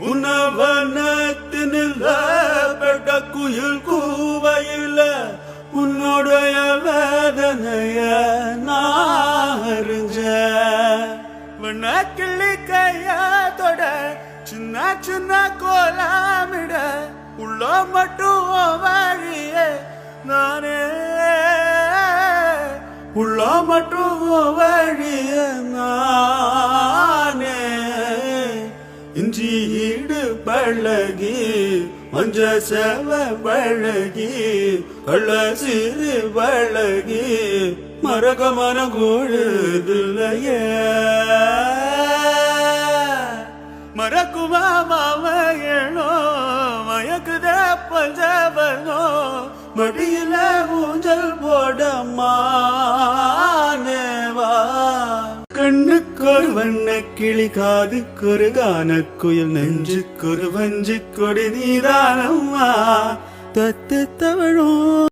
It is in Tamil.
உணவனத்தினில் பெட்ட குயில் கூவையில உன்னுடைய வேதனைய நாரிஞ்ச கிள்ளி கையாத்தோட சின்ன சின்ன கோலாமிட உள்ள மட்டும் வழிய நானே உள்ள மட்டும் வழிய நானே இஞ்சி ஈடு பழகி மஞ்ச செவ பழகி கள்ள சிறு பழகி மரக மனகோழுதில்லையே மறக்குமா மாமையனோ மயக்குத பஞ்சவனோ மடியில ஊஞ்சல் போடமானேவா கண்ணுக்கொரு வண்ண கிளி காதுக்கொரு கானக்குயில் நெஞ்சுக்கொரு வஞ்சி கொடி நீதானம்மா தத்து தவழும்